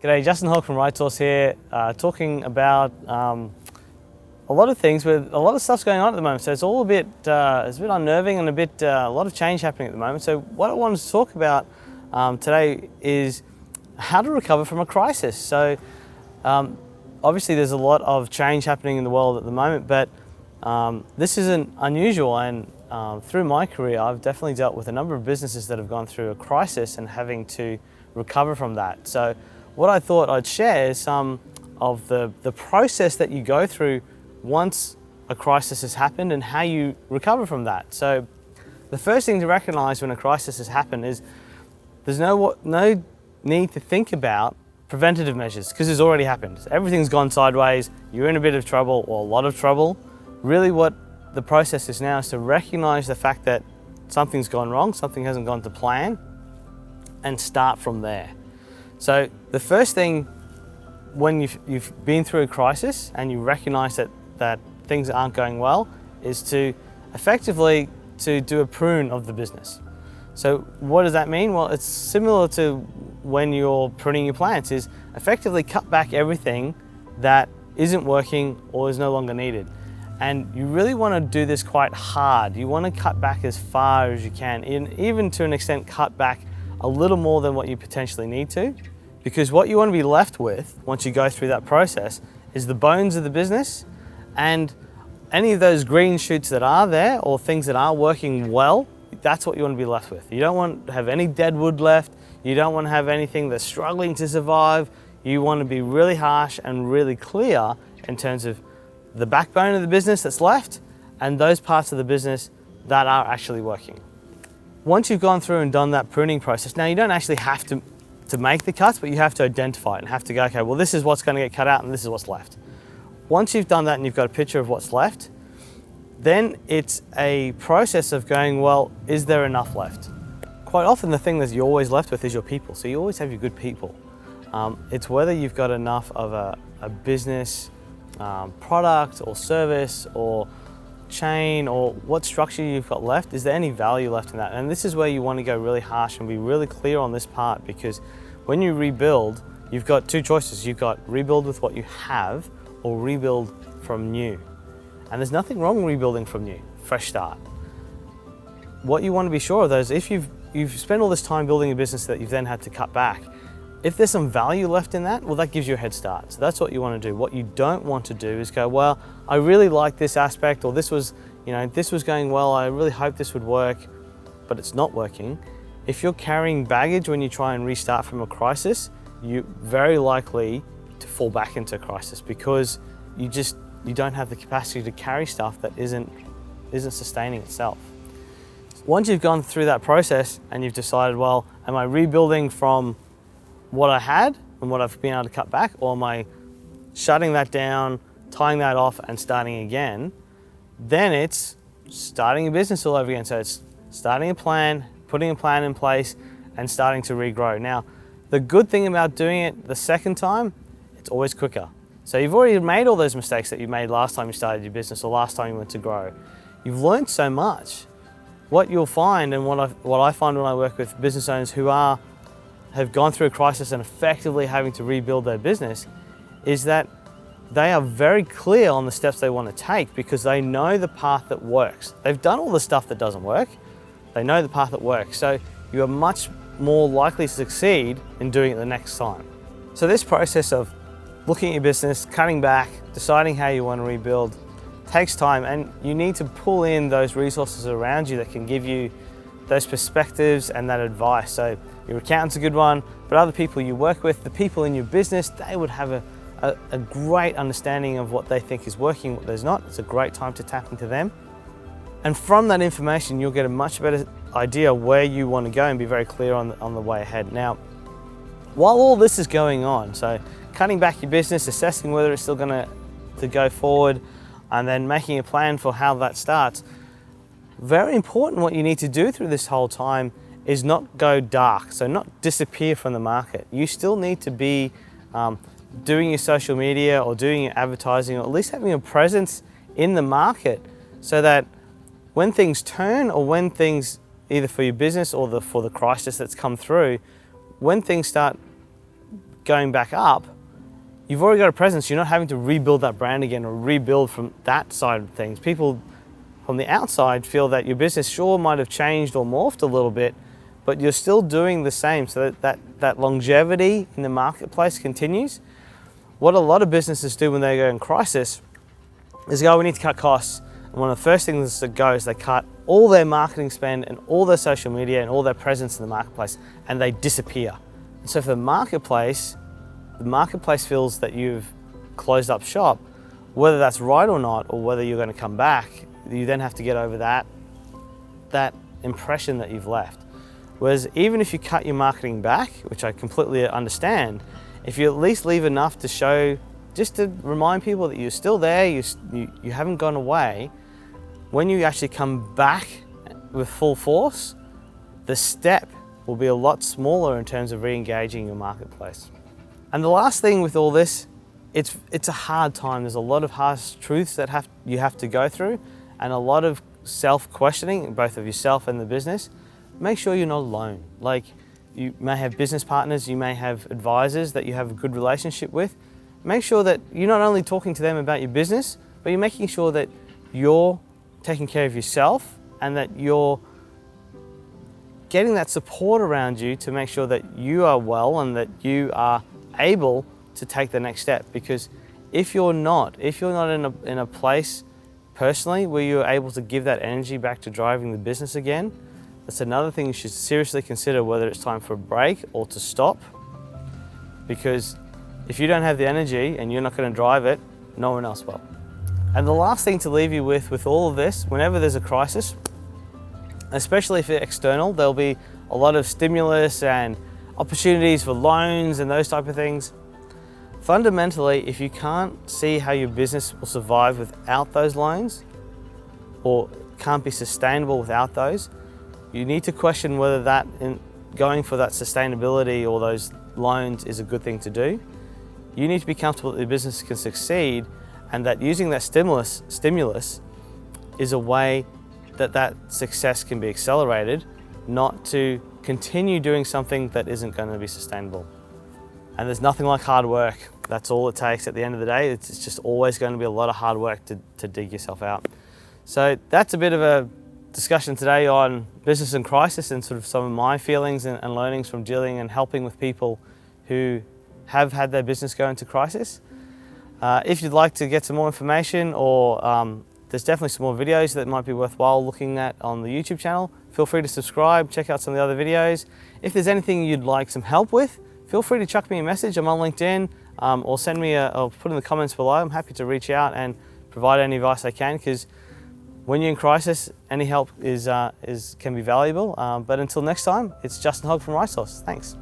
G'day, Justin Hawke from Right Source here, talking about a lot of things with a lot of stuff's going on at the moment. So it's all it's a bit unnerving and a lot of change happening at the moment. So what I wanted to talk about today is how to recover from a crisis. So obviously there's a lot of change happening in the world at the moment, but this isn't unusual. And through my career, I've definitely dealt with a number of businesses that have gone through a crisis and having to recover from that. So what I thought I'd share is some of the process that you go through once a crisis has happened and how you recover from that. So the first thing to recognize when a crisis has happened is there's no need to think about preventative measures because it's already happened. Everything's gone sideways, you're in a bit of trouble or a lot of trouble. Really what the process is now is to recognize the fact that something's gone wrong, something hasn't gone to plan, and start from there. So the first thing when you've been through a crisis and you recognize that things aren't going well is to effectively do a prune of the business. So what does that mean? Well, it's similar to when you're pruning your plants, is effectively cut back everything that isn't working or is no longer needed. And you really want to do this quite hard. You want to cut back as far as you can, and even to an extent cut back a little more than what you potentially need to, because what you want to be left with once you go through that process is the bones of the business and any of those green shoots that are there or things that are working well. That's what you want to be left with. You don't want to have any dead wood left. You don't want to have anything that's struggling to survive. You want to be really harsh and really clear in terms of the backbone of the business that's left and those parts of the business that are actually working. Once you've gone through and done that pruning process, now you don't actually have to make the cuts, but you have to identify it and have to go, okay, well, this is what's going to get cut out and this is what's left. Once you've done that and you've got a picture of what's left, then it's a process of going, well, is there enough left? Quite often the thing that you're always left with is your people. So you always have your good people. It's whether you've got enough of a business product or service or chain or what structure you've got left. Is there any value left in that? And this is where you want to go really harsh and be really clear on this part, because when you rebuild, you've got two choices. You've got rebuild with what you have or rebuild from new. And there's nothing wrong rebuilding from new, fresh start. What you want to be sure of though is if you've spent all this time building a business that you've then had to cut back, if there's some value left in that, well, that gives you a head start. So that's what you want to do. What you don't want to do is go, well, I really like this aspect, or this was going well, I really hope this would work, but it's not working. If you're carrying baggage when you try and restart from a crisis, you're very likely to fall back into a crisis because you don't have the capacity to carry stuff that isn't sustaining itself. Once you've gone through that process and you've decided, well, am I rebuilding from what I had and what I've been able to cut back, or am I shutting that down, tying that off and starting again? Then it's starting a business all over again. So it's starting a plan, putting a plan in place and starting to regrow. Now, the good thing about doing it the second time, it's always quicker. So you've already made all those mistakes that you made last time you started your business or last time you went to grow. You've learned so much. What you'll find, and what I find when I work with business owners who have gone through a crisis and effectively having to rebuild their business, is that they are very clear on the steps they want to take because they know the path that works. They've done all the stuff that doesn't work. They know the path that works. So you are much more likely to succeed in doing it the next time. So this process of looking at your business, cutting back, deciding how you want to rebuild takes time, and you need to pull in those resources around you that can give you those perspectives and that advice. So your accountant's a good one, but other people you work with, the people in your business, they would have a great understanding of what they think is working, what there's not. It's a great time to tap into them. And from that information, you'll get a much better idea where you want to go and be very clear on the way ahead. Now, while all this is going on, so cutting back your business, assessing whether it's still going to go forward, and then making a plan for how that starts, very important what you need to do through this whole time is not go dark, so not disappear from the market. You still need to be doing your social media or doing your advertising, or at least having a presence in the market so that when things turn, or when things, either for your business or for the crisis that's come through, when things start going back up, you've already got a presence. You're not having to rebuild that brand again or rebuild from that side of things. People from the outside feel that your business sure might have changed or morphed a little bit, but you're still doing the same, so that longevity in the marketplace continues. What a lot of businesses do when they go in crisis is go, we need to cut costs. And one of the first things that go is they cut all their marketing spend and all their social media and all their presence in the marketplace, and they disappear. And so for the marketplace feels that you've closed up shop. Whether that's right or not, or whether you're going to come back, you then have to get over that impression that you've left. Whereas even if you cut your marketing back, which I completely understand, if you at least leave enough to show, just to remind people that you're still there, you haven't gone away, when you actually come back with full force, the step will be a lot smaller in terms of re-engaging your marketplace. And the last thing with all this, it's a hard time. There's a lot of harsh truths that you have to go through, and a lot of self-questioning, both of yourself and the business. Make sure you're not alone. Like, you may have business partners, you may have advisors that you have a good relationship with. Make sure that you're not only talking to them about your business, but you're making sure that you're taking care of yourself and that you're getting that support around you to make sure that you are well and that you are able to take the next step. Because if you're not in a place personally where you're able to give that energy back to driving the business again, that's another thing you should seriously consider, whether it's time for a break or to stop. Because if you don't have the energy and you're not going to drive it, no one else will. And the last thing to leave you with all of this, whenever there's a crisis, especially if it's external, there'll be a lot of stimulus and opportunities for loans and those type of things. Fundamentally, if you can't see how your business will survive without those loans, or can't be sustainable without those, you need to question whether going for that sustainability or those loans is a good thing to do. You need to be comfortable that your business can succeed, and that using that stimulus is a way that success can be accelerated, not to continue doing something that isn't going to be sustainable. And there's nothing like hard work. That's all it takes at the end of the day. It's just always going to be a lot of hard work to dig yourself out. So that's a bit of a discussion today on business and crisis, and sort of some of my feelings and learnings from dealing and helping with people who have had their business go into crisis. If you'd like to get some more information, or there's definitely some more videos that might be worthwhile looking at on the YouTube channel, feel free to subscribe, check out some of the other videos. If there's anything you'd like some help with, feel free to chuck me a message. I'm on LinkedIn, or send me or put in the comments below. I'm happy to reach out and provide any advice I can, because when you're in crisis, any help can be valuable. But until next time, it's Justin Hogg from RightSource. Thanks.